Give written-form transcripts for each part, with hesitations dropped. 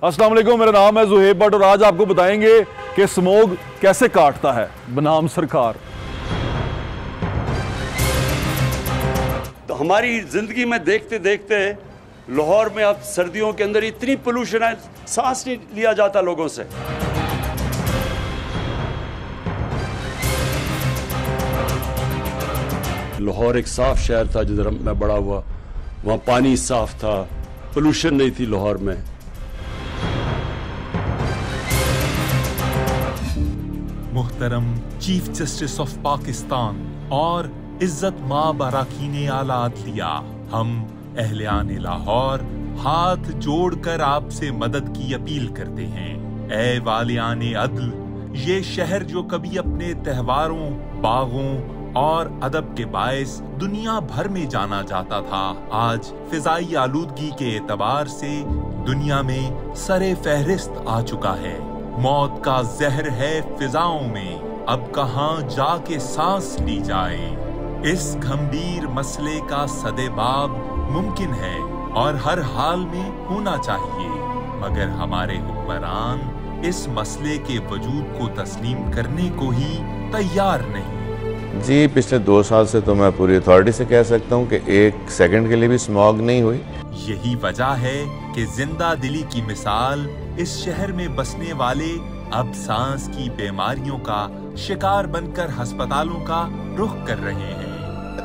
अस्सलाम वालेकुम, मेरा नाम है ज़ुहैब भट्ट और आज आपको बताएंगे कि स्मोग कैसे काटता है बनाम सरकार। तो हमारी ज़िंदगी में देखते देखते लाहौर में अब सर्दियों के अंदर इतनी पोल्यूशन है, सांस नहीं लिया जाता लोगों से। लाहौर एक साफ शहर था जिधर मैं बड़ा हुआ, वहाँ पानी साफ था, पोल्यूशन नहीं थी लाहौर में। मुहतरम चीफ जस्टिस ऑफ पाकिस्तान और इज्जत मां बाराकीने आला अदलिया, हम अहलियाने लाहौर हाथ जोड़कर आपसे मदद की अपील करते हैं। ए वालियाने अदल, ये शहर जो कभी अपने त्योहारों, बागों और अदब के बायस दुनिया भर में जाना जाता था, आज फिजाई आलूदगी के एतबार से दुनिया में सरे फहरिस्त आ चुका है। मौत का जहर है फिजाओं में, अब कहां जाके सांस ली जाए। इस गंभीर मसले का सदेबाब मुमकिन है और हर हाल में होना चाहिए, मगर हमारे हुक्मरान इस मसले के वजूद को तस्लीम करने को ही तैयार नहीं। जी, पिछले 2 साल से तो मैं पूरी अथॉरिटी से कह सकता हूँ कि 1 सेकंड के लिए भी स्मॉग नहीं हुई। यही वजह है कि जिंदा दिली की मिसाल इस शहर में बसने वाले अब सांस की बीमारियों का शिकार बनकर अस्पतालों का रुख कर रहे हैं।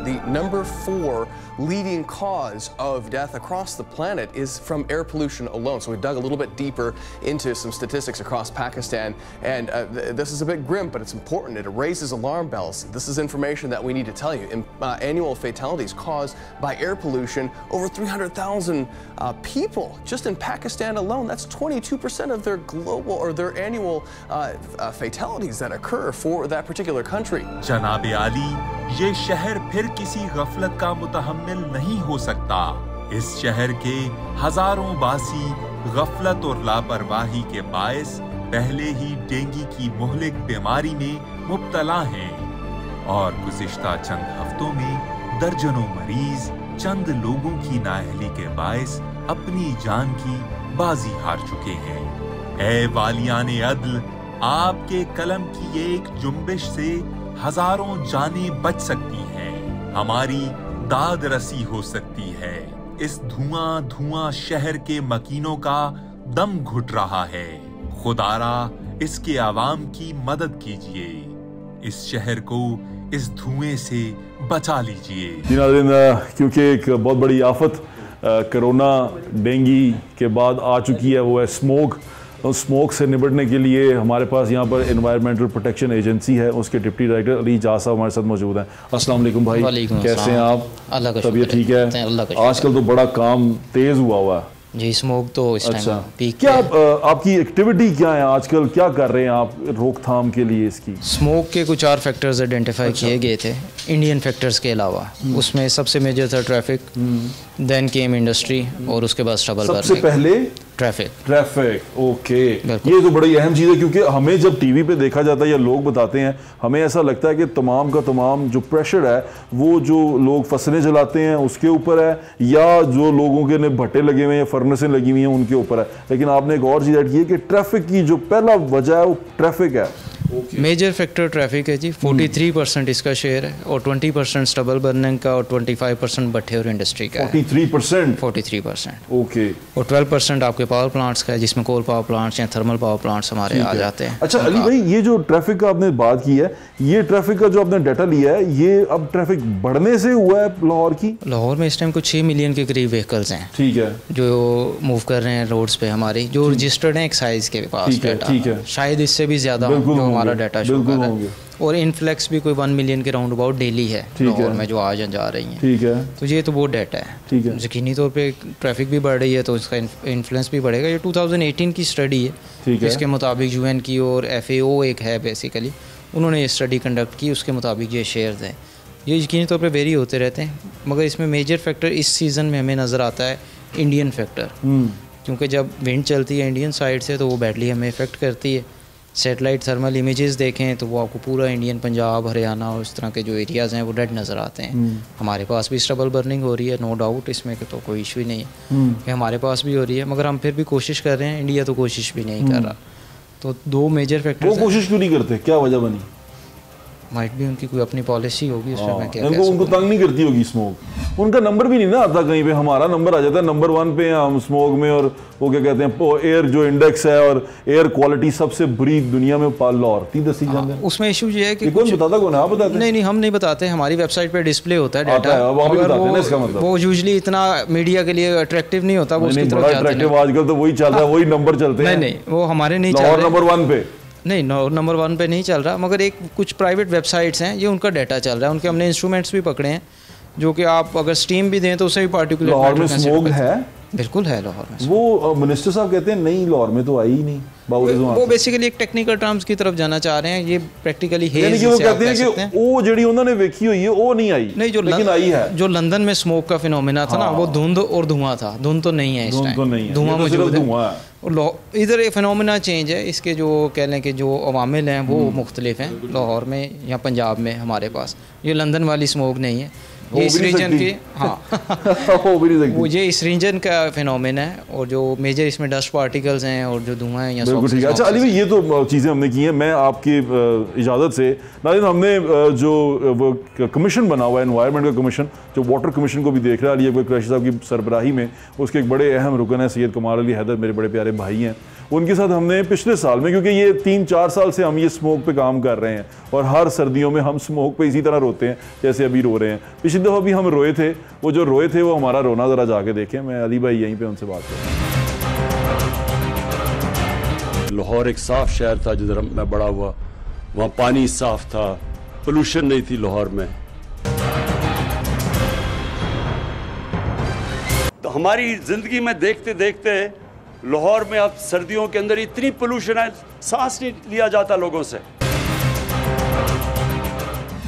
The number 4 leading cause of death across the planet is from air pollution alone. So we dug a little bit deeper into some statistics across Pakistan, and this is a bit grim, but it's important. It raises alarm bells. This is information that we need to tell you. Annual fatalities caused by air pollution, over 300,000 people just in Pakistan alone. That's 22% of their global or their annual fatalities that occur for that particular country. जनाब आली, ये शहर फिर किसी गफलत का मुतहम्मिल नहीं हो सकता। इस शहर के हजारों बासी गफलत और लापरवाही के बायस पहले ही डेंगू की मुहलिक बीमारी में मुब्तला हैं और गुज़िश्ता चंद हफ्तों में दर्जनों मरीज चंद लोगों की नाअहली के बायस अपनी जान की बाजी हार चुके हैं। ए वालियाने अदल, आपके कलम की एक जुम्बिश से हजारों जानें बच सकती हैं, हमारी दाद रसी हो सकती है। इस धुआं शहर के मकीनों का दम घुट रहा है। खुदारा इसके आवाम की मदद कीजिए, इस शहर को इस धुएं से बचा लीजिए। जी नाज़रीन, क्योंकि एक बहुत बड़ी आफत कोरोना डेंगू के बाद आ चुकी है, वो है स्मोक। स्मोक से निपटने के लिए हमारे पास यहाँ पर एनवायरमेंटल प्रोटेक्शन एजेंसी है, उसके डिप्टी डायरेक्टर अली जाज साहब हमारे साथ मौजूद हैं। अस्सलाम वालेकुम भाई, कैसे हैं आप? अल्लाह का तबीयत ठीक है? आजकल तो बड़ा काम तेज़ हुआ है जी, स्मोक तो इस टाइम पीक क्या आपकी एक्टिविटी क्या है आजकल, क्या कर रहे हैं आप रोकथाम के लिए इसकी? स्मोक के कुछ 4 फैक्टर्स आइडेंटिफाई किए गए थे इंडियन फैक्टर्स के अलावा। उसमें सबसे मेजर था ट्रैफिक, देन केम इंडस्ट्री और उसके बाद स्टबल बर्निंग। सबसे पहले ट्रैफिक। ओके, ये तो बड़ी अहम चीज़ है, क्योंकि हमें जब टीवी पे देखा जाता है या लोग बताते हैं, हमें ऐसा लगता है कि तमाम का तमाम जो प्रेशर है वो जो लोग फसलें जलाते हैं उसके ऊपर है, या जो लोगों के ने भट्टे लगे हुए हैं, फर्नेसें लगी हुई हैं उनके ऊपर है। लेकिन आपने एक और चीज़ ऐड की है कि ट्रैफिक की जो पहला वजह है वो ट्रैफिक है। मेजर फैक्टर ट्रैफिक है जी, 43% इसका शेयर है और 20% स्टबल बर्निंग का और 25% भट्टे और इंडस्ट्री का है। 43%। ओके। और 12% आपके पावर प्लांट्स का है, जिसमें कोल पावर प्लांट्स या थर्मल पावर प्लांट्स हमारे आ जाते हैं। अच्छा अली भाई, ये जो ट्रैफिक का आपने बात की है, ये ट्रैफिक का जो आपने डाटा लिया है, ये अब ट्रैफिक बढ़ने से हुआ है लाहौर की? लाहौर में इस टाइम कुछ 6 मिलियन के करीब व्हीकल्स हैं, ठीक है, जो मूव कर रहे हैं रोड्स पे हमारी, जो रजिस्टर्ड हैं एक्साइज के पास डाटा, शायद इससे भी ज्यादा जो हमारा डाटा शो कर रहा है। और इनफ्लैक्स भी कोई 1 मिलियन के राउंड अबाउट डेली है लाहौर में जो आज जा रही हैं। ठीक है, तो ये तो वो डाटा है। ठीक है, यकीनी तौर पे ट्रैफिक भी बढ़ रही है तो इसका इन्फ्लुएंस भी बढ़ेगा। ये 2018 की स्टडी है, इसके मुताबिक UN की और FAO एक है बेसिकली, उन्होंने ये स्टडी कंडक्ट की, उसके मुताबिक ये शेयर्स हैं। ये यकीनी तौर पे वेरी होते रहते हैं, मगर इसमें मेजर फैक्टर इस सीज़न में हमें नज़र आता है इंडियन फैक्टर, क्योंकि जब विंड चलती है इंडियन साइड से तो वो बैडली हमें इफेक्ट करती है। सेटेलाइट थर्मल इमेजेस देखें तो वो आपको पूरा इंडियन पंजाब, हरियाणा और इस तरह के जो एरियाज़ हैं वो रेड नज़र आते हैं। हमारे पास भी स्टबल बर्निंग हो रही है, नो डाउट, इसमें तो कोई इशू ही नहीं है कि हमारे पास भी हो रही है, मगर हम फिर भी कोशिश कर रहे हैं। इंडिया तो कोशिश भी नहीं कर रहा। तो दो मेजर फैक्टर। वो कोशिश क्यों नहीं करते, क्या वजह बनी? माइट भी उनकी कोई अपनी पॉलिसी होगी, उसमें मैं क्या उनको तंग नहीं करती होगी स्मोक। उनका नंबर भी नहीं ना आता कहीं पे, हमारा नंबर आ जाता है नंबर 1 पे हम स्मोक में। और वो क्या कहते हैं, एयर जो इंडेक्स है और एयर क्वालिटी सबसे बुरी दुनिया में लाहौर 30 जाते हैं। उसमें इशू ये है कि कौन बताता, कौन आप बताते? नहीं, हम नहीं बताते, हमारी वेबसाइट पे डिस्प्ले होता है डाटा। वो यूजुअली इतना मीडिया के लिए अट्रैक्टिव नहीं होता, वो उसकी तरफ जाता है। आजकल तो वही चल रहा है, वही नंबर चलते हैं। नहीं, वो हमारे नहीं चल रहे। नंबर 1 पे नहीं, नंबर 1 पे नहीं चल रहा, मगर एक कुछ प्राइवेट वेबसाइट्स हैं, ये उनका डाटा चल रहा है। उनके हमने इंस्ट्रूमेंट्स भी पकड़े हैं जो कि आप अगर स्टीम भी दें तो उससे भी पार्टिकुलर। लाहौर में स्मोक है? बिल्कुल है लाहौर में। वो मिनिस्टर साहब कहते हैं नहीं, लाहौर में तो आई ही नहीं। वो बेसिकली एक टेक्निकल टर्म्स की तरफ जाना चाह रहे हैं, ये प्रैक्टिकली है। यानी कि वो कहते हैं कि वो जेडी उन्होंने देखी हुई है वो नहीं आई। नहीं, लेकिन आई है। जो लंदन में स्मोक का फिनोमेना था ना, वो धुंध और धुआं था। धुंध तो नहीं है इस टाइम, धुआं मौजूद है। इधर एक फिनोमेना चेंज है, इसके जो कह लें कि जो अवामिल हैं वो मुख्तलिफ हैं लाहौर में या पंजाब में हमारे पास। ये लंदन वाली स्मोक नहीं है, ये इस रीजन की। वो ये इस रीजन का फिनोमेना है, और जो मेजर इसमें डस्ट पार्टिकल्स हैं और जो धुआं है। अच्छा अली भाई, ये तो चीज़ें हमने की हैं। मैं आपकी इजाज़त से नाज़रीन, हमने जो कमीशन बना हुआ है एनवायरनमेंट का कमीशन, जो वाटर कमीशन को भी देख रहा है अली अकबर कुरैशी साहब की सरबराही में, उसके एक बड़े अहम रुकन है सैयद कमाल अली हैदर, मेरे बड़े प्यारे भाई हैं। उनके साथ हमने पिछले साल में, क्योंकि ये 3-4 साल से हम ये स्मोक पे काम कर रहे हैं और हर सर्दियों में हम स्मोक पे इसी तरह रोते हैं जैसे अभी रो रहे हैं। पिछली दफ़ा भी हम रोए थे, वो जो रोए थे वो हमारा रोना ज़रा जाके देखें। मैं अली भाई यहीं पे उनसे बात करूँ। लाहौर एक साफ शहर था जिधर मैं बड़ा हुआ, वहाँ पानी साफ था, पोल्यूशन नहीं थी लाहौर में। तो हमारी ज़िंदगी में देखते देखते लाहौर में अब सर्दियों के अंदर इतनी पोल्यूशन है, सांस नहीं लिया जाता लोगों से।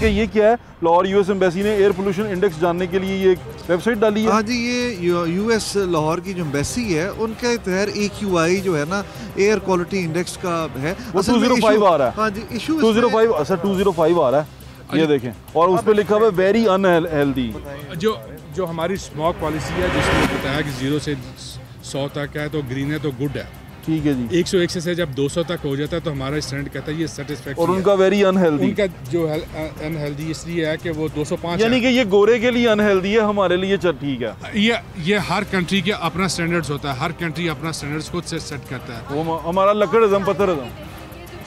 कि ये क्या है, लाहौर यूएस एम्बेसी ने एयर पोल्यूशन इंडेक्स जानने के लिए ये वेबसाइट डाली है। हाँ जी, ये यूएस लाहौर की जो एम्बेसी है उनके तहत AQI जो है ना, एयर क्वालिटी इंडेक्स का है। वो 205 आ रहा है। हाँ जी, इशू 205 अच्छा 205 आ रहा है, ये देखें, और उस पर लिखा हुआ है वेरी अनहेल्दी। जो हमारी स्मोक पॉलिसी है, जिसमें बताया कि 0 से 100 तक है तो ग्रीन है तो गुड है। ठीक है जी। 101 से जब 200 तक हो जाता है तो हमारा स्टैंड कहता है ये सेटिस्फैक्टरी। और उनका वेरी अनहेल्दी, उनका जो अनहेल्दी इसलिए है कि वो 205 यानी कि ये गोरे के लिए अनहेल्दी है, हमारे लिए ठीक है। ये हर कंट्री के अपना स्टैंडर्ड्स होता है, हर कंट्री अपना स्टैंडर्ड्स खुद से सेट करता है। वो हमारा लकड़िज्म पत्थरिज्म।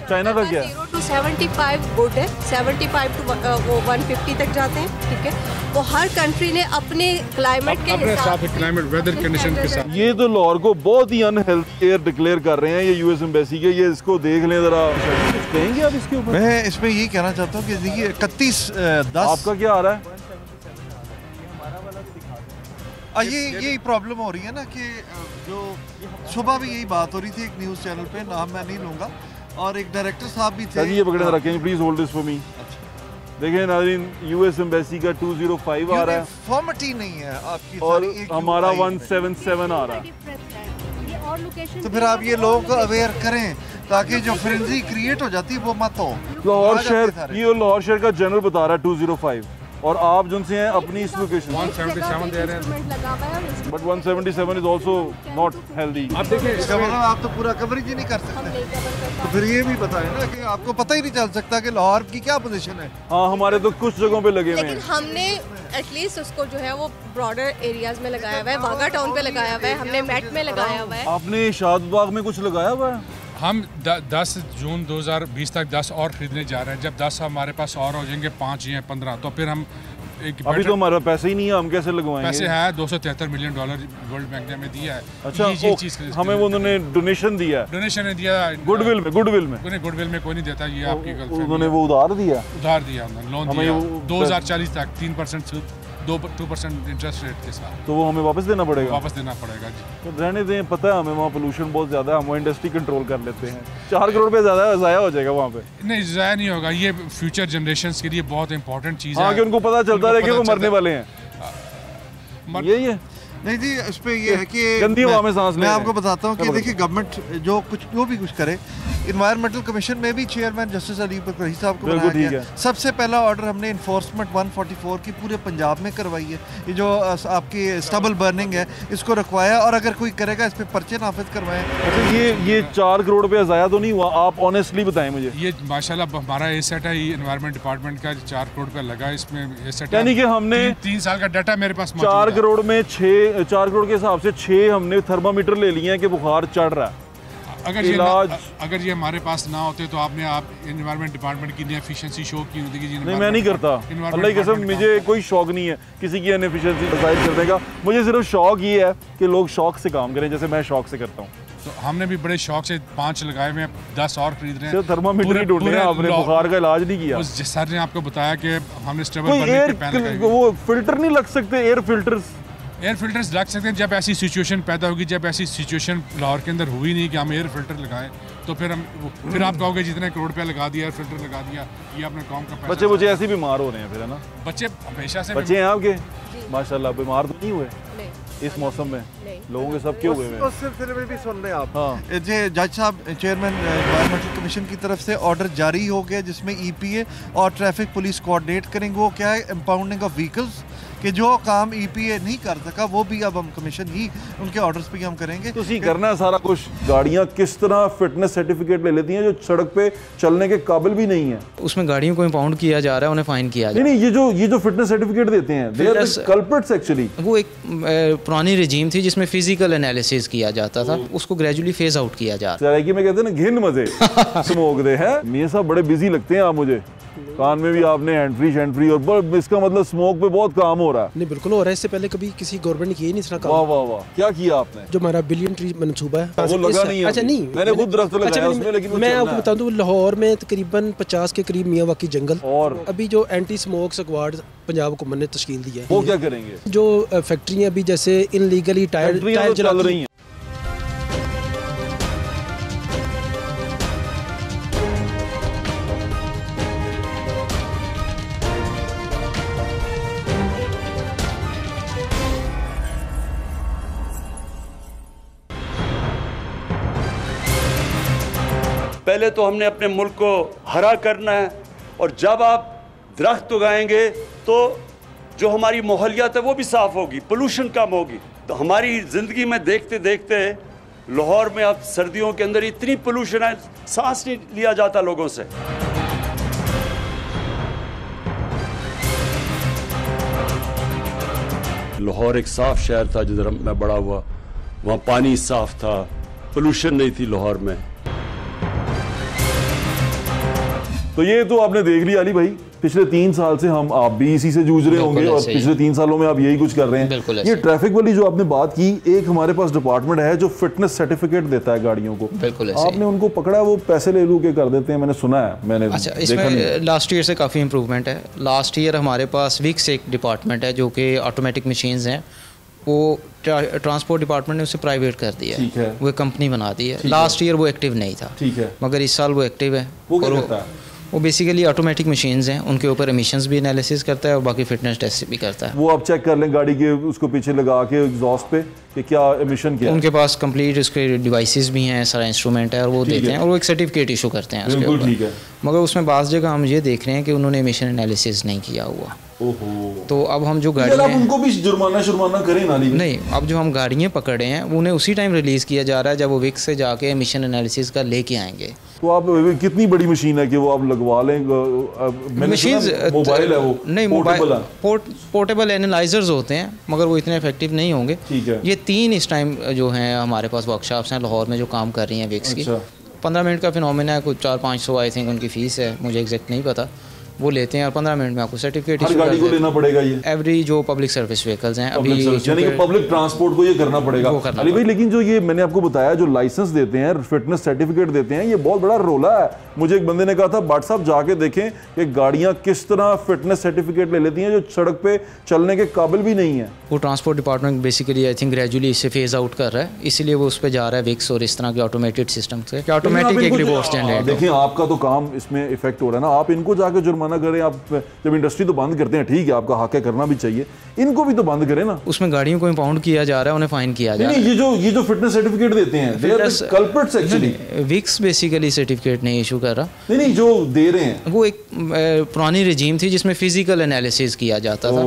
चाइना का क्या है? 0 to 75 गुड है, 75 to वो 150 तक जाते हैं। ठीक है, वो हर कंट्री ने अपने क्लाइमेट के हिसाब से, क्लाइमेट वेदर कंडीशन के साथ। ये तो लाहौर को बहुत ही अनहेल्दी एयर डिक्लेयर कर रहे हैं ये यूएस एम्बेसी के। ये इसको देख लें जरा, कहेंगे आप इसके ऊपर? मैं इसमें यही कहना चाहता हूँ कि देखिए 31/10 आपका क्या आ रहा है? यही प्रॉब्लम हो रही है ना कि जो सुबह भी यही बात हो रही थी एक न्यूज़ चैनल पे, नाम मैं नहीं लूँगा, और एक डायरेक्टर साहब भी थे। ये पकड़े रखें, please hold this for me. देखें नाज़रीन, यूएस एम्बेसी का 205 आ रहा है, फॉर्मेट ही नहीं है आपकी, और हमारा 177 आ रहा है। तो फिर आप ये लोगों को अवेयर करें ताकि जो फ्रेंजी क्रिएट हो जाती है वो मत हो। लाहौर शहर, ये लाहौर शहर का जनरल बता रहा है 205, और आप जिनसे हैं अपनी इस लोकेशन 177 दे रहे हैं, but 177 is also not healthy. आप देखिए, इसका मतलब आप तो पूरा कवरेज ही नहीं कर सकते। तो फिर ये भी बताएं ना कि आपको पता ही नहीं चल सकता कि लाहौर की क्या पोजीशन है। हाँ, हमारे तो कुछ जगहों पे लगे हुए हैं, लेकिन हमने एटलीस्ट उसको जो है वो ब्रॉडर एरियाज में लगाया हुआ है। वाघा टाउन पे लगाया हुआ है, हमने मेट में लगाया हुआ है। आपने शादबाग में कुछ लगाया हुआ है? हम 10 जून 2020 तक 10 और खरीदने जा रहे हैं। जब 10 हमारे पास और हो जाएंगे, 5 या 15, तो फिर हम अभी तो हमारा पैसे ही नहीं है, हम कैसे लगवाएंगे? पैसे है $273 मिलियन वर्ल्ड बैंक ने हमें दिया है। अच्छा, ये चीज हमें वो उन्होंने डोनेशन दिया है? डोनेशन ने दिया गुडविल में गुडविल में कोई नहीं देता, ये आपकी गर्लफ्रेंड। उन्होंने वो उधार दिया, लोन दिया 2040 तक 3% 2% इंटरेस्ट रेट के साथ। तो वो हमें वापस देना पड़ेगा? वापस देना पड़ेगा जी। तो रहने दें, पता है हमें वहाँ पोल्यूशन बहुत ज़्यादा है, हम वो इंडस्ट्री कंट्रोल कर लेते हैं। 4 करोड़ रुपये ज़्यादा ज़ाया हो जाएगा वहाँ पे। नहीं, ज़ाया नहीं होगा, ये फ्यूचर जनरेशंस के लिए बहुत इंपॉर्टेंट चीज़ है। हाँ, कि उनको पता चलता रहे कि वो मरने वाले हैं। यही है। नहीं जी, इस पे ये है कि गंदी हवा में सांस ले। मैं आपको बताता हूँ कि देखिए, गवर्नमेंट जो भी कुछ करे, इन्वायरमेंटल कमीशन में भी चेयरमैन जस्टिस अली बकरी साहब को बनाया गया। सबसे पहला ऑर्डर हमने इन्फोर्समेंट 144 की पूरे पंजाब में करवाई है। ये जो आपकी स्टबल बर्निंग है इसको रखवाया, और अगर कोई करेगा इस पे पर्चे नाफिज करवाएं। अच्छा, ये 4 करोड़ रुपया ज़ाया तो नहीं हुआ? आप ऑनेस्टली बताएं मुझे। ये माशाल्लाह हमारा एसेट है, एनवायरमेंट डिपार्टमेंट का 4 करोड़ रुपया लगा इसमें एसेट, यानी कि हमने 3 साल का डाटा मेरे पास 4 करोड़ में 4 करोड़ के हिसाब से 6 हमने थर्मामीटर ले लिए हैं कि बुखार चढ़ रहा है। अगर ये हमारे पास ना होते तो आपने एनवायरमेंट डिपार्टमेंट की एफिशिएंसी शो की होती कि नहीं, मैं नहीं करता, अल्लाह की कसम, मुझे कोई शौक नहीं है किसी की इनएफिशिएंसी डिसाइड करने का। मुझे सिर्फ शौक ये है कि लोग शौक से काम करें, जैसे मैं शौक से करता हूँ। तो हमने भी बड़े शौक से 5 लगाए हुए, 10 और खरीद रहे हैं। थर्मामीटर ही ढूंढ रहे हैं, आपने बुखार का इलाज नहीं किया। सर ने आपको बताया कि हमने स्टेबल वो फिल्टर नहीं लग सकते, एयर फिल्टर्स लग सकते हैं जब ऐसी सिचुएशन पैदा होगी। जब ऐसी सिचुएशन लाहौर के अंदर हुई नहीं कि हम एयर फिल्टर लगाएं, तो फिर आप कहोगे जितने करोड़ रुपया लगा दिया, एयर फिल्टर लगा दिया, ये अपने कौम का बच्चे मुझे ऐसे बीमार हो रहे हैं फिर, है ना? बच्चे हमेशा से बच्चे हैं आपके माशाल्लाह, बीमार तो नहीं हुए इस मौसम में? लोगों के सब क्यों हुए हैं? उस सिलसिले में भी सुन लें आप। जज साहब, चेयरमैन एनवायरमेंटल कमीशन की तरफ से ऑर्डर जारी हो गया जिसमें EPA और ट्रैफिक पुलिस कोऑर्डिनेट करेंगे। वो क्या है, इम्पाउंडिंग ऑफ व्हीकल्स, कि जो काम EPA नहीं कर सका वो भी अब हम कमीशन ही उनके ऑर्डर्स पे हम करेंगे। तो करना है सारा कुछ। गाड़ियां किस तरह फिटनेस सर्टिफिकेट ले लेती हैं जो सड़क पे चलने के काबिल भी नहीं है? उसमें गाड़ियों को इम्पाउंड किया जा रहा है, उन्हें फाइन किया जा रहा है। नहीं, ये जो फिटनेस सर्टिफिकेट देते हैं, they are the culprits actually. वो एक पुरानी रेजीम थी जिसमें फिजिकल एनालिसिस किया जाता था, उसको ग्रेजुअली फेज आउट किया जा रहा है। सराइकी में कहते हैं ना, घिन मजे स्मोक दे है। मियां साहब बड़े बिजी लगते हैं आप मुझे, कान में भी आपने हैंड-फ्री और इसका मतलब स्मोक पे बहुत काम हो रहा है। नहीं, बिल्कुल हो रहा है। इससे पहले कभी किसी गवर्नमेंट ने किया ही नहीं था काम। वाह वाह वाह, क्या किया आपने? जो हमारा बिलियन ट्री मनसूबा है वो लगा नहीं है। अच्छा नहीं, मैंने खुद दरख्त लगाया उसमें, लेकिन मैं आपको बता दूं लाहौर में तकरीबन 50 के करीब मियावाकी जंगल, और अभी जो एंटी स्मोक स्क्वाड पंजाब हुकूमत ने तश्कील दी है, वो क्या करेंगे? जो फैक्ट्रियां अभी जैसे इनलीगली टायर चल रही हैं, पहले तो हमने अपने मुल्क को हरा करना है, और जब आप दरख्त उगाएंगे तो जो हमारी माहौलियात है वो भी साफ़ होगी, पोल्यूशन कम होगी। तो हमारी ज़िंदगी में देखते देखते लाहौर में अब सर्दियों के अंदर इतनी पोल्यूशन है, सांस नहीं लिया जाता लोगों से। लाहौर एक साफ़ शहर था जिधर मैं बड़ा हुआ, वहाँ पानी साफ़ था, पोल्यूशन नहीं थी लाहौर में। तो ये तो आपने देख लिया अली भाई, पिछले 3 साल से आप भी इसी से जूझ रहे होंगे, और पिछले 3 सालों में आप यही कुछ कर रहे हैं। ये ट्रैफिक वाली जो आपने बात की, एक हमारे पास डिपार्टमेंट है जो फिटनेस सर्टिफिकेट देता है गाड़ियों को, आपने उनको पकड़ा, वो पैसे ले लू के कर देते हैं, मैंने सुना है। मैंने अच्छा, इसमें लास्ट ईयर से काफ़ी इंप्रूवमेंट है। लास्ट ईयर हमारे पास विक्स एक डिपार्टमेंट है जो कि ऑटोमेटिक मशीन्स हैं, वो ट्रांसपोर्ट डिपार्टमेंट ने उसे प्राइवेट कर दिया है, वो एक कंपनी बना दी है। लास्ट ईयर वो एक्टिव नहीं था, मगर इस साल वो एक्टिव है। वो बेसिकली ऑटोमेटिक मशीन्स हैं, उनके ऊपर एमिशंस भी एनालिसिस करता है और बाकी फिटनेस टेस्ट भी करता है। वो आप चेक कर लें गाड़ी के उसको पीछे लगा के एग्जॉस्ट पे कि क्या एमिशन क्या है। उनके पास कंप्लीट उसके डिवाइसेस भी हैं, सारा इंस्ट्रूमेंट है, और वो देते हैं, और वो एक सर्टिफिकेट इशू करते हैं उसके ऊपर। मगर उसमें बाज़ जगह हम ये देख रहे हैं कि उन्होंने एमिशन एनालिसिस नहीं किया हुआ। तो अब हम जो गाड़ियाँ, उनको भी जुर्माना करें ना? नहीं, अब जो हम गाड़ियाँ पकड़े हैं उन्हें उसी टाइम रिलीज़ किया जा रहा है जब वो विक्स से जाके एमिशन एनालिसिस का लेके आएंगे। तो आप कितनी बड़ी मशीन है कि वो आप लगवा लें? मशीन मोबाइल है वो? नहीं, मोबाइल पोर्टेबल एनालाइजर्स होते हैं, मगर वो इतने इफेक्टिव नहीं होंगे। ये 3 इस टाइम जो हैं हमारे पास वर्कशॉप्स हैं लाहौर में जो काम कर रही हैं विक्स की। 15 मिनट का फिनोमेना है, कुछ 400-500 आई थिंक उनकी फ़ीस है, मुझे एग्जैक्ट नहीं पता। वो लेते हैं और 15 मिनट में आपको सर्टिफिकेट हर गाड़ी को लेना पड़ेगा। ये एवरी जो पब्लिक सर्विस व्हीकल्स हैं अभी, यानी कि पब्लिक ट्रांसपोर्ट को ये करना पड़ेगा अली भाई। लेकिन जो ये मैंने आपको बताया, जो लाइसेंस देते हैं, फिटनेस सर्टिफिकेट देते हैं, ये बहुत बड़ा रोला है। मुझे एक बंदे ने कहा था, बाट साहब जाके देखें कि गाड़ियां किस तरह फिटनेस सर्टिफिकेट ले लेती हैं जो सड़क पे चलने के काबिल भी नहीं है। वो transport department basically I think gradually इससे फेज आउट कर रहा है, इसीलिए वो उस पर जा रहा है विक्स और इस तरह के ऑटोमेटेड सिस्टम से। ऑटोमेटिक एक रिवॉर्ड स्टैंडर्ड। देखिए, आपका तो काम इसमें इफेक्ट हो रहा है ना, आप इनको जाके जुर्माना मना करें, आप जब इंडस्ट्री तो बंद करते हैं, ठीक है आपका हक है, करना भी चाहिए, इनको भी तो बंद करें ना। उसमें गाड़ियों को इंपाउंड किया जा रहा है, उन्हें फाइन किया जा रहा है। ये जो फिटनेस सर्टिफिकेट देते हैं, they are the culprits actually. विक्स बेसिकली सर्टिफिकेट नहीं इशू कर रहा, नहीं जो दे रहे हैं वो एक पुरानी रजीम थी जिसमें फिजिकल एनालिसिस किया जाता था,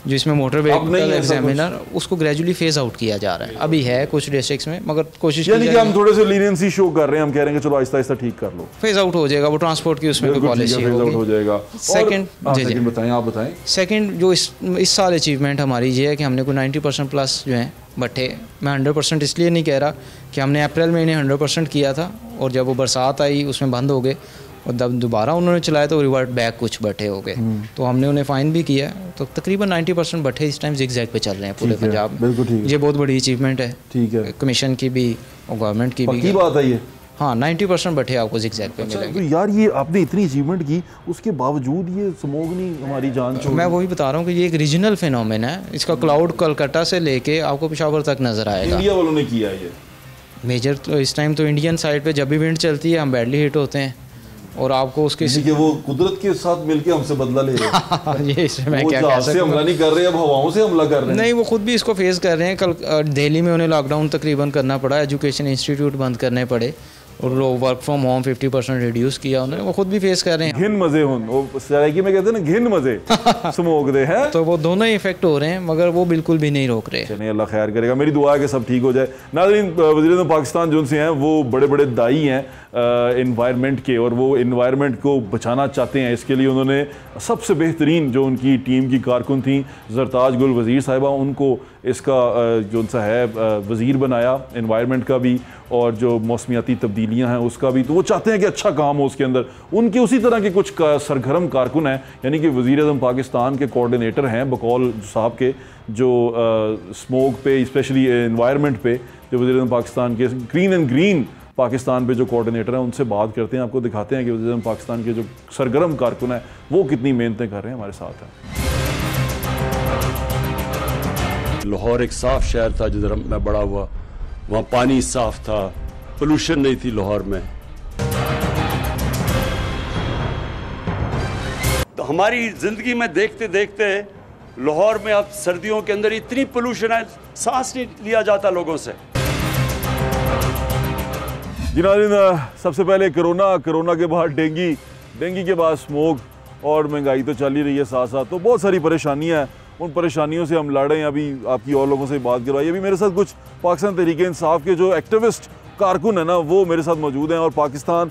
जो इसमें मोटर व्हीकल एग्जामिनर, उसको ग्रेजुअली फेज आउट किया जा रहा है। अभी है कुछ डिस्ट्रिक्ट्स में, मगर कोशिश यानी कि हम थोड़े से लीनियंसी शो कर रहे हैं, हम कह रहे हैं कि चलो आहिस्ता आहिस्ता ठीक कर लो, फेज आउट हो जाएगा, वो ट्रांसपोर्ट की उसमें पॉलिसी हो जाएगा। सेकंड बताएं, आप बताएं। सेकंड जो इस साल अचीवमेंट हमारी ये है कि हमने कोई 90% प्लस जो है भट्ठे, मैं 100% इसलिए नहीं कह रहा कि हमने अप्रैल में इन्हें 100% किया था और जब वो बरसात आई उसमें बंद हो गए और जब दोबारा उन्होंने चलाया तो रिवर्ट बैक कुछ भट्ठे हो गए, तो हमने उन्हें फ़ाइन भी किया। तो तकरीबन 90% भट्ठे इस टाइम जिग-जैग पे चल रहे हैं पूरे पंजाब में। ये बहुत बड़ी अचीवमेंट है, ठीक है, कमीशन की भी और गवर्नमेंट की भी बात है ये। हाँ, 90% भट्ठे आपको जिग-जैग पे मिलेंगे। तो यार ये आपने इतनी अचीवमेंट की, उसके बावजूद ये स्मोक नहीं हमारी जान छोड़। मैं वही बता रहा हूँ कि ये एक रीजनल फिनोमेन है, इसका क्लाउड कलकत्ता से लेके आपको पेशावर तक नज़र आएगा। इंडिया वालों ने किया ये मेजर, तो इस टाइम तो इंडियन साइड पे जब भी विंड चलती है हम बैडली हिट होते हैं और आपको उसके कि वो कुदरत के साथ मिलके हमसे बदला ले रहे हैं। ये इसमें मैं क्या कह सकता हूं, हमला नहीं कर रहे, अब हवाओं से हमला कर रहे हैं। नहीं, वो खुद भी इसको फेस कर रहे हैं। कल दिल्ली में उन्हें लॉकडाउन तकरीबन करना पड़ा, एजुकेशन इंस्टीट्यूट बंद करने पड़े और वर्क फ्रॉम होम 50% रिड्यूस किया उन्होंने, वो खुद भी फेस कर रहे हैं। घिन मजे वो सराइकी में कहते हैं ना, घिन मजे स्मोक दे हैं, तो वो दोनों ही इफेक्ट हो रहे हैं, मगर वो बिल्कुल भी नहीं रोक रहे। चलिए अल्लाह खैर करेगा, मेरी दुआ है कि सब ठीक हो जाए। नाज़रीन, वज़ीर-ए-आज़म पाकिस्तान जो से हैं वो बड़े बड़े दाई हैं इन्वायरमेंट के, और वो इन्वायरमेंट को बचाना चाहते हैं। इसके लिए उन्होंने सबसे बेहतरीन जो उनकी टीम की कारकुन थी ज़रताज गुल वज़ीर साहिबा, उनको इसका जो सा है वज़ीर बनाया, इन्वायरमेंट का भी और जो मौसमियाती तब्दीलियाँ हैं उसका भी। तो वो चाहते हैं कि अच्छा काम हो उसके अंदर। उनके उसी तरह के कुछ सरगर्म कारकुन हैं, यानी कि वज़ीर-ए-आज़म पाकिस्तान के कोऑर्डिनेटर हैं बकौल साहब के, जो स्मोक पे, स्पेशली इन्वायरमेंट पे, जो वज़ीर-ए-आज़म पाकिस्तान के क्लीन एंड ग्रीन पाकिस्तान पे जो कोऑर्डिनेटर हैं, उनसे बात करते हैं, आपको दिखाते हैं कि वज़ीर-ए-आज़म पाकिस्तान के जो सरगर्म कारकुन हैं वो कितनी मेहनतें कर रहे हैं। हमारे साथ हैं। लाहौर एक साफ शहर था जिधर मैं बड़ा हुआ, वहाँ पानी साफ था, पोल्यूशन नहीं थी लाहौर में। तो हमारी ज़िंदगी में देखते देखते लाहौर में अब सर्दियों के अंदर इतनी पोल्यूशन है, सांस नहीं लिया जाता लोगों से। जी नाज़रीन, सबसे पहले कोरोना के बाद डेंगी के बाद स्मोक, और महंगाई तो चल ही रही है साथ साथ, तो बहुत सारी परेशानियाँ हैं। उन परेशानियों से हम लड़ रहे हैं। अभी आपकी और लोगों से बात करवाई। अभी मेरे साथ कुछ पाकिस्तान तहरीक इंसाफ के जो एक्टिविस्ट कारकुन है ना, वो मेरे साथ मौजूद हैं, और पाकिस्तान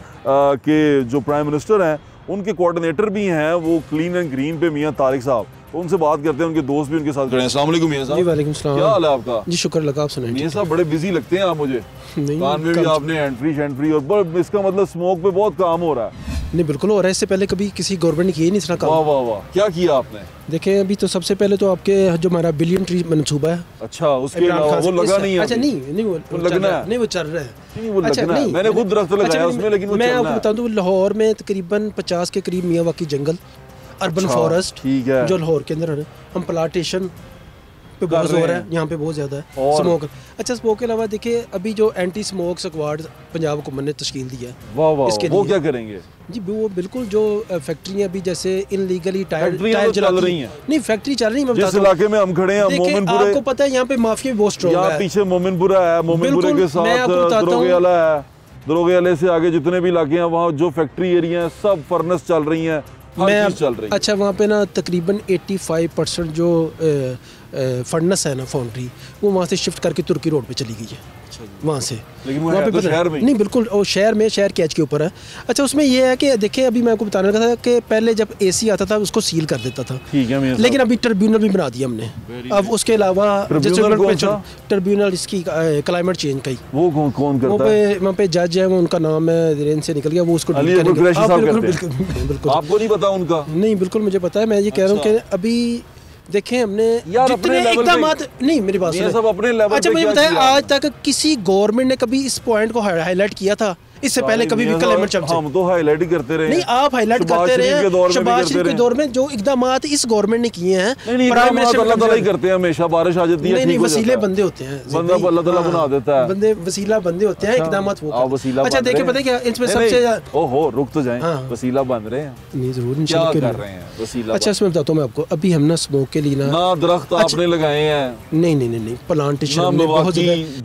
के जो प्राइम मिनिस्टर हैं उनके कोऑर्डिनेटर भी हैं, वो क्लीन एंड ग्रीन पे मियाँ तारिक साहब। तो उनसे बात करते हैं, उनके दोस्त भी उनके साथ खड़े हैं। अस्सलाम वालेकुम मियाँ साहब। जी वालेकुम सलाम। क्या हाल है आपका? जी शुक्र लगा, आप सुनाइए। मियाँ साहब बड़े बिजी लगते हैं आप मुझे, कान में भी आपने हैंड-फ्री और इसका मतलब स्मोक पे बहुत काम हो रहा है। नहीं बिल्कुल हो रहा है, इससे पहले कभी किसी गवर्नमेंट ने किया नहीं इतना काम। वाह वाह वाह, क्या किया आपने? देखें, अभी तो सबसे पहले तो आपके जो हमारा बिलियन ट्री मनसूबा है। अच्छा, उसके अलावा वो लगा नहीं है? अच्छा नहीं वो लगना है, नहीं वो चल रहा है। नहीं वो लगना है, मैंने खुद दरख्त लगाया उसमें, लेकिन वो मैं आपको बता दूं, लाहौर में तकरीबन 50 के करीब मियावाकी जंगल, अर्बन फॉरेस्ट जो लाहौर के अंदर है, हम प्लांटेशन पे बहुत जोर है, यहाँ पे बहुत ज़्यादा है स्मोक। अच्छा, स्मोक के अलावा देखिए, अभी जो एंटी स्मोक स्क्वाड पंजाब हुकूमत ने तश्कील दी है, इसके वो क्या करेंगे? जी वो बिल्कुल जो फैक्ट्रियाँ अभी जैसे इनलीगली टायर चल रही हैं, नहीं फैक्ट्री चल रही है। जिस इलाके में हम खड़े हैं, मोमिनपुरे, आपको पता है यहाँ पे माफिया भी बहुत स्ट्रॉन्ग है। पीछे मोमिनपुरा है, मोमिनपुरे के साथ दरोगेवाला है, दरोगेवाले से आगे जितने भी इलाके हैं वहाँ जो फैक्ट्री एरिया है, सब फर्नेस चल रही हैं, चल रही है। अच्छा, वहाँ पे ना तकरीबन 85% जो फर्नेस है ना, फाउंड्री, वो वहाँ से शिफ्ट करके तुर्की रोड पे चली गई है। वहाँ से, लेकिन वहाँ पे शहर में नहीं, बिल्कुल और शहर के एज के ऊपर है। अच्छा, उसमें ये है कि देखिए, अभी मैं आपको बताने लगा था कि पहले जब एसी आता था उसको सील कर देता था, ठीक है, लेकिन अभी ट्रिब्यूनल भी बना दिया हमने। अब उसके अलावा ट्रिब्यूनल इसकी क्लाइमेट चेंज का ही, वो कौन करता है? वहाँ पे जज है, वो उनका नाम है, ध्यान से निकल गया, वो उसको बिल्कुल। आपको नहीं पता उनका? नहीं, बिल्कुल मुझे पता है। मैं ये कह रहा हूँ कि अभी देखें हमने जितने इक़दामात, नहीं मेरी बात सुनिए, सब अपने लेवल पे। अच्छा, मुझे बताया आज तक किसी गवर्नमेंट ने कभी इस पॉइंट को हाईलाइट किया था इससे पहले कभी भी क्लाइमेट चेंज हम तो हाईलाइट ही करते रहे। नहीं, आप हाईलाइट करते रहे, शहबाज शरीफ के दौर में जो इकदाम इस गवर्नमेंट ने किए हैं, प्राइम मिनिस्टर अल्लाह ताला ही करते हैं, हमेशा बारिश आ जाती है। नहीं, वसीले बंदे होते हैं, बंदा अल्लाह ताला बना देता है, बंदे वसीला बंदे होते हैं, इकदाम वो। अच्छा देखिए, पता है क्या इसमें सबसे ओहो रुक तो जाएं, वसीला बन रहे हैं। नहीं जरूर इंशाल्लाह कर रहे हैं वसीला। अच्छा इसमें बताता हूँ मैं आपको, अभी हम ना स्मोक के लिए ना दरख्त आपने लगाए हैं। नहीं प्लांटेशन बहुत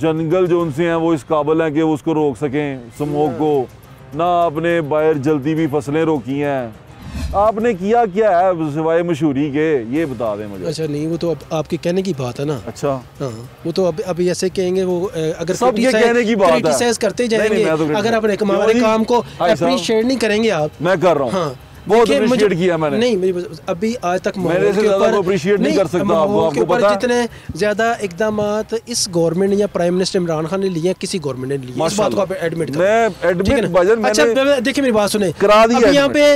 जंगल जो उनसे हैं वो इस काबिल है कि उसको रोक सकें स्मोक को ना। आपने बाहर जल्दी भी फसलें रोकी हैं, आपने किया क्या है सिवाय मशहूरी के, ये बता दें मुझे। अच्छा नहीं, वो तो आपके कहने की बात है ना। अच्छा हाँ, वो तो अभी ऐसे कहेंगे, वो अगर सब ये कहने की बात है, क्रिटिसाइज करते जाएंगे, अगर आप हमारे काम को अप्रिशिएट नहीं करेंगे आप। मैं कर रहा हूँ, हाँ बहुत अप्रिशिएट किया मैंने। नहीं अभी आज तक मेरे से ज्यादा अप्रिशिएट नहीं कर सकता, आपको पता है जितने ज्यादा इकदाम इस गवर्नमेंट या प्राइम मिनिस्टर इमरान खान ने लिए, किसी गवर्नमेंट ने लिए, इस बात को आप एडमिट करें। अच्छा देखिए मेरी बात सुने, अभी यहाँ पे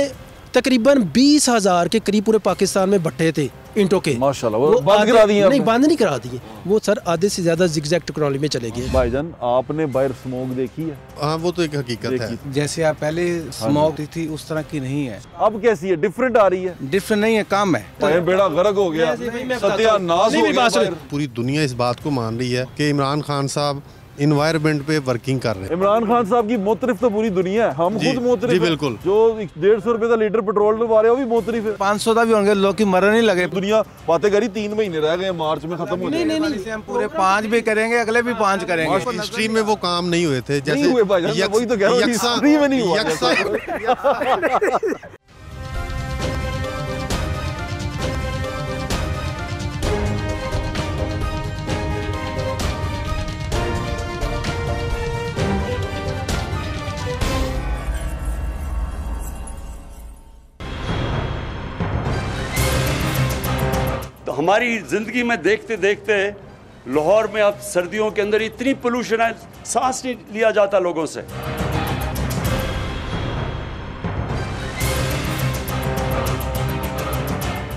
तकरीबन 20,000 के करीब पूरे पाकिस्तान में भट्टे थे इंटों के, माशाल्लाह वो बंद करा दिए। नहीं बंद नहीं करा दिए, वो सर आधे से ज्यादा जिगजैग टेक्नोलॉजी में चले गए। भाईजान आपने बाहर स्मोक देखी है? हाँ वो तो एक हकीकत है, जैसे आप पहले स्मोक थी उस तरह की नहीं है। अब कैसी है? डिफरेंट आ रही है? डिफरेंट नहीं है, कम है। तो बेड़ा गर्क हो गया, सत्यानाश हो गया। पूरी दुनिया इस बात को मान रही है कि इमरान खान साहब इन्वायरमेंट पे वर्किंग कर रहे हैं। इमरान खान साहब की मोतरिफ तो पूरी दुनिया है, हम खुद मोतरिफ जी बिल्कुल। जो 150 रुपए का लीटर पेट्रोल डलवा रहे हैं वो भी मोतरिफ है। 500 का भी होंगे, लोग की मरने नहीं लगे। दुनिया बातें करी, 3 महीने रह गए, मार्च में खत्म हो जाएगा। नहीं हम पूरे 5 भी करेंगे, अगले भी 5 करेंगे। हिस्ट्री में वो काम नहीं हुए थे, जैसे वही तो कह रहा हूं, हिस्ट्री में नहीं हुआ। हमारी ज़िंदगी में देखते देखते लाहौर में अब सर्दियों के अंदर इतनी पोल्यूशन है, सांस नहीं लिया जाता लोगों से।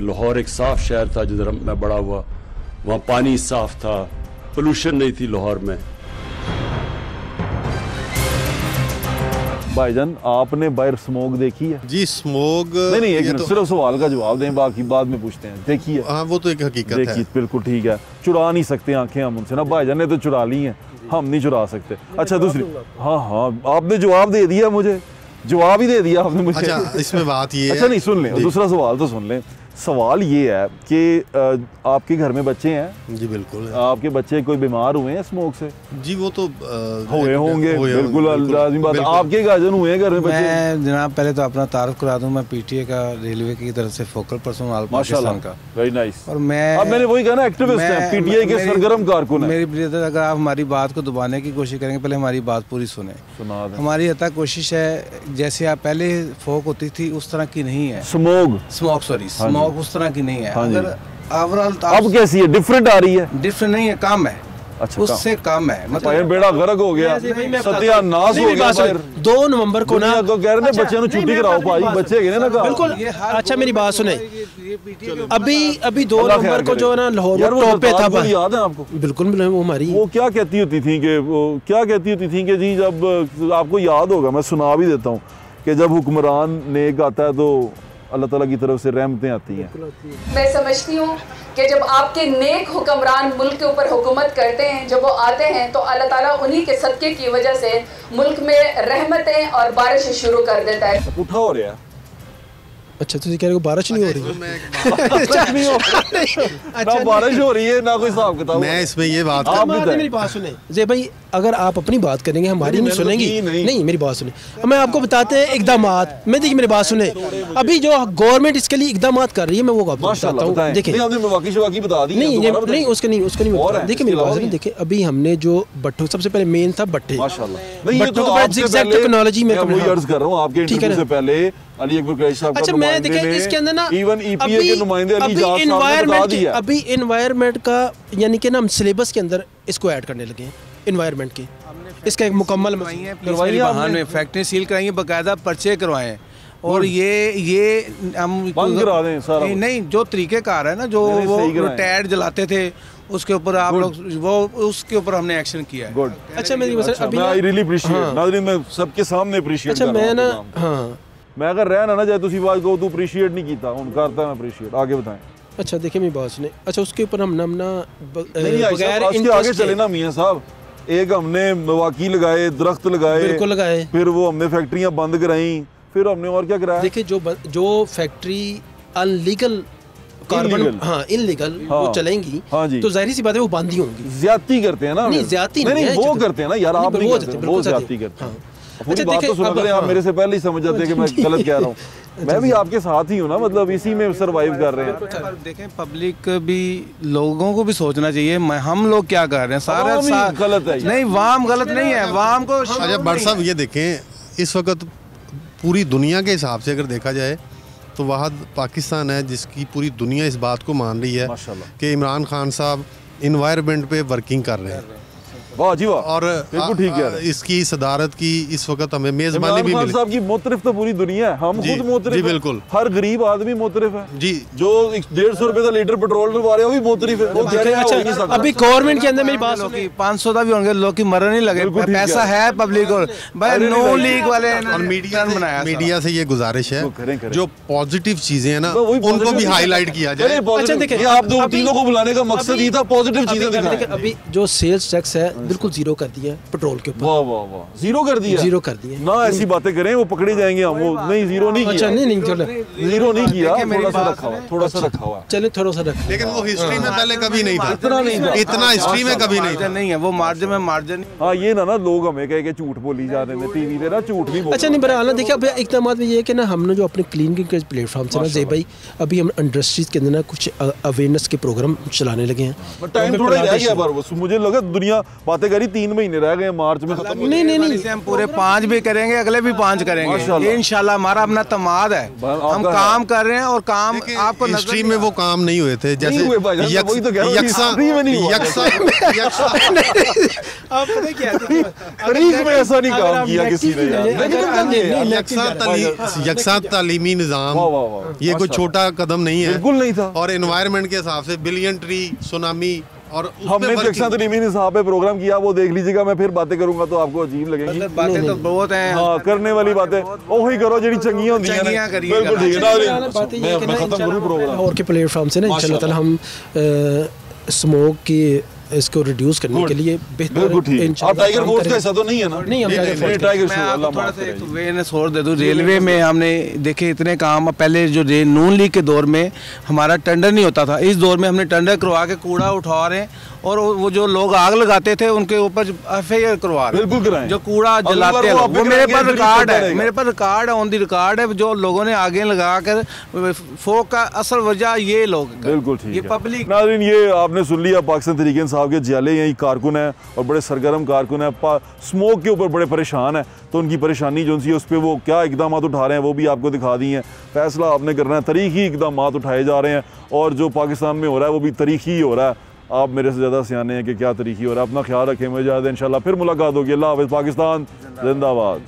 लाहौर एक साफ शहर था जिधर मैं बड़ा हुआ, वहाँ पानी साफ था, पोल्यूशन नहीं थी लाहौर में। भाईजान आपने बाहर स्मोक देखी है? जी स्मोक नहीं एक तो सिर्फ सवाल का जवाब दें, बाकी बाद में पूछते हैं। देखी है? हाँ वो तो एक हकीकत है। बिल्कुल ठीक है, चुरा नहीं सकते आंखें हम उनसे ना, भाईजान ने तो चुरा ली हैं, हम नहीं चुरा सकते। अच्छा दूसरी, हाँ आपने जवाब दे दिया, मुझे जवाब ही दे दिया आपने मुझे। अच्छा इसमें बात ये अच्छा नहीं सुन लें, दूसरा सवाल तो सुन लें। सवाल ये है कि आपके घर में बच्चे हैं? जी बिल्कुल। आपके बच्चे कोई बीमार हुए हैं स्मोक से? जी वो तो हुए होंगे, बिल्कुल लाज़मी बात। आपके गार्जियन हुए हैं घर में बच्चे? मैं जनाब पहले तो अपना तारुफ करा दूं, मैं पीटीए का रेलवे की तरफ से फोकल पर्सन ऑल पाकिस्तान का। Very nice. और मैंने वही कहा ना, एक्टिविस्ट हैं, पीटीआई के सरगर्म कारकुन हैं। मेरी ब्रदर, अगर आप हमारी बात को दबाने की कोशिश करेंगे, पहले हमारी बात पूरी सुने। हमारी अता कोशिश है, जैसे आप पहले फोक होती थी उस तरह की नहीं है। स्मोक उस तरह की नहीं है। अगर ओवरऑल अब कैसी है? डिफरेंट आ रही है? डिफरेंट नहीं है, कम है। अच्छा उससे कम है, मतलब बेड़ा गर्क हो गया, सत्यानाश हो गया। 2 नवंबर को ना तो कह रहे थे बच्चों को छुट्टी कराओ भाई, बच्चे गए ना कहा। बिल्कुल। अच्छा मेरी बात सुने, अभी 2 नवंबर को जो है ना लाहौर टॉप पे था, याद है आपको? बिल्कुल। वो हमारी वो क्या कहती होती थी कि जी जब आपको याद होगा, मैं सुना भी देता हूँ कि जब हुक्मरान नेक आता है तो अल्लाह ताला की तरफ से रहमतें आती हैं। मैं समझती हूँ कि जब आपके नेक हुक्मरान मुल्क के ऊपर हुकूमत करते हैं, जब वो आते हैं तो अल्लाह ताला उन्हीं के सदक़े की वजह से मुल्क में रहमतें और बारिश शुरू कर देता है। उठा हो रहा है। अच्छा तो कह रहे हो बारिश नहीं हो रही? ना बारिश हो रही है ना कोई हिसाब किताब। मैं इसमें ये बात मेरी बात सुने जे भाई, अगर आप अपनी बात करेंगे हमारी नहीं सुनेंगी। नहीं मेरी बात सुने, मैं आपको बताते हैं इकदाम। मैं देखिए मेरी बात सुने, अभी जो गवर्नमेंट इसके लिए इकदाम कर रही है, मैं वो बताता हूँ। देखिए नहीं उसके नहीं देखिए मेरी बात सुने। देखिए अभी हमने जो भट्टो, सबसे पहले मेन था भट्टे, भट्टो के बाद जिगजैग टेक्नोलॉजी में आपके इंटरव्यू से पहले अली अकबर कुरैशी साहब का मैं देखिए इसके अंदर ना इवन ईपीए के नुमाइंदे अली जाज साहब ने बता दिया। अभी एनवायरनमेंट का यानी कि ना हम सिलेबस के अंदर इसको ऐड करने लगे हैं, एनवायरनमेंट की। इसका एक मुकम्मल करवाई, फैक्ट्री सील कराई है, बाकायदा पर्चे करवाए हैं। और ये हम बंद करा दें सारा। नहीं जो तरीक़ेकार है ना, जो वो टैड जलाते थे उसके ऊपर आप लोग वो उसके ऊपर हमने एक्शन किया है। गुड। अच्छा मेरी अभी आई रियली अप्रिशिएट नाज़रीन, मैं सबके सामने अप्रिशिएट अच्छा मैं ना हाँ मैं अगर रहना ना जाए तुसी बात को तू अप्रिशिएट नहीं कीता हुन करता मैं अप्रिशिएट। आगे बताएं। अच्छा देखिए मेरी बात सुने। अच्छा उसके ऊपर हम ना बगैर इसके आगे चले ना मियां साहब, एक हमने मवाकी लगाए, दरख्त लगाए, बिल्कुल लगाए, फिर वो हमने फैक्ट्रियां बंद कराई, फिर हमने और क्या कराया? देखिए जो फैक्ट्री अनलीगल कार्बन इनलीगल वो चलेंगी तो जाहिर सी बात है वो बंद ही होंगी। ज्यादती करते हैं ना, नहीं ज्यादती नहीं वो करते हैं ना यार, आप नहीं करते, वो ज्यादती करते हैं। पूरी बात तो सुना करें, आप मेरे से पहले ही समझ जाते हैं कि मैं गलत कह रहा हूँ। मैं भी आपके साथ ही हूँ ना, मतलब इसी में सरवाइव कर रहे हैं। देखें पब्लिक भी, लोगों को भी सोचना चाहिए हम लोग क्या कर रहे हैं। सारा गलत है नहीं, वाम गलत नहीं है, वाम को। अच्छा भट्ट साहब ये देखें, इस वक्त पूरी दुनिया के हिसाब से अगर देखा जाए तो वाहद पाकिस्तान है जिसकी पूरी दुनिया इस बात को मान रही है कि इमरान खान साहब इन्वायरमेंट पे वर्किंग कर रहे हैं। वाह जी वाह, और बिल्कुल ठीक है। इसकी सदारत की इस वक्त हमें मेजबानी भी मिली। साहब की मोतरफ तो पूरी दुनिया है, हम खुद मोतरफ जी बिल्कुल। हर गरीब आदमी मोतरफ है जी, जो 150 रुपए का लीटर पेट्रोल डलवा रहे हैं वो भी मोतरफ है। वो कह रहे हैं अच्छा अभी गवर्नमेंट के अंदर मेरी बात सुनिए, 500 का भी होंगे, लोग की मरने नहीं लगे, पैसा है पब्लिक और भाई नो लीग वाले। और मीडिया से ये गुजारिश है जो पॉजिटिव चीजें हैं ना उनको भी हाईलाइट किया जाए। अच्छा देखिए आप दो तीनों को बुलाने का मकसद ये था पॉजिटिव चीजें दिखाएं। अभी जो सेल्स टैक्स है बिल्कुल जीरो कर दिया पेट्रोल के ऊपर। वाह वाह वाह, जीरो कर दिया, जीरो कर दिया ना। ऐसी बातें करें वो पकड़े जाएंगे हम। वो नहीं, जीरो नहीं किया। अच्छा नहीं जीरो नहीं किया, थोड़ा सा रखा हुआ। चले थोड़ा सा रखा, लेकिन वो हिस्ट्री में पहले कभी नहीं था, इतना हिस्ट्री में कभी नहीं था। नहीं है वो मार्जिन में मार्जिन। हाँ ये ना लोग हमें कह के झूठ बोली जा रहे हैं टीवी पे ना, झूठ भी। अच्छा नहीं बरा देखिए अब एकदम बात ये है कि ना हमने जो अपने क्लीनिंग के प्लेटफॉर्म से ना जे भाई अभी हम इंडस्ट्रीज के अंदर ना कुछ अवेयरनेस के प्रोग्राम चलाने लगे हैं। टाइम थोड़ा रह गया पर मुझे लगा दुनिया बातें करी 3 महीने रह गए मार्च में खत्म। नहीं हम पूरे 5 भी करेंगे, अगले भी 5 करेंगे इंशाल्लाह। हमारा अपना तमाद है, हम काम कर रहे हैं और काम आपको हिस्ट्री में वो काम नहीं हुए थे जैसे यकसा तालीमी निज़ाम, ये कोई छोटा कदम नहीं है, बिल्कुल नहीं था। और एनवायरनमेंट के हिसाब से बिलियन ट्री सुनामी, और हमने यकसा तालीमी निज़ाम पे प्रोग्राम किया, वो देख लीजिएगा। मैं फिर बातें करूंगा तो आपको अजीब लगेगी। बातें तो बहुत हैं, हाँ करने वाली बातें वही करो जेडी चंगियां होंदी हैं। बिल्कुल ठीक है, मैं खत्म करूं प्रोग्राम। और के प्लेटफॉर्म से ना इंशाल्लाह ताला हम स्मोक की इसको रिड्यूस करने के लिए बिल्कुल ठीक। आप टाइगर फोर्स का ऐसा तो नहीं है ना? नहीं हम टाइगर शो अल्लाह थोड़ा सा एक अवेयरनेस और दे दूं। रेलवे में हमने देखे इतने काम, पहले जो नून लीग के दौर में हमारा टेंडर नहीं होता था, इस दौर में हमने टेंडर करवा के कूड़ा उठा रहे हैं, और वो जो लोग आग लगाते थे उनके ऊपर FIR करवा रहे हैं। बिल्कुल कराएं। जो कूड़ा जलाते हैं वो मेरे पास रिकॉर्ड है, मेरे पास रिकॉर्ड है, ऑन दी रिकॉर्ड है, जो लोगों ने आगे लगा कर फोक का असल वजह ये लोग। बिल्कुल ठीक ये पब्लिक। नाज़रीन ये आपने सुन लिया, पाकिस्तान तहरीक इंसाफ के जियाले यही कारकुन है और बड़े सरगर्म कारकुन है, स्मोक के ऊपर बड़े परेशान है, तो उनकी परेशानी जो सी है उस पर वो क्या इकदाम उठा रहे हैं वो भी आपको दिखा दी हैं। फैसला आपने करना है, तरीक़ी इकदाम उठाए जा रहे हैं, और जो पाकिस्तान में हो रहा है वो भी तरीक़ी ही हो रहा है। आप मेरे से ज़्यादा सियाने हैं कि क्या तरीक़ी हो रहा है। अपना ख्याल रखें, मुझे इंशाल्लाह फिर मुलाकात होगी। अल्लाह हाफ़िज़। पाकिस्तान जिंदाबाद।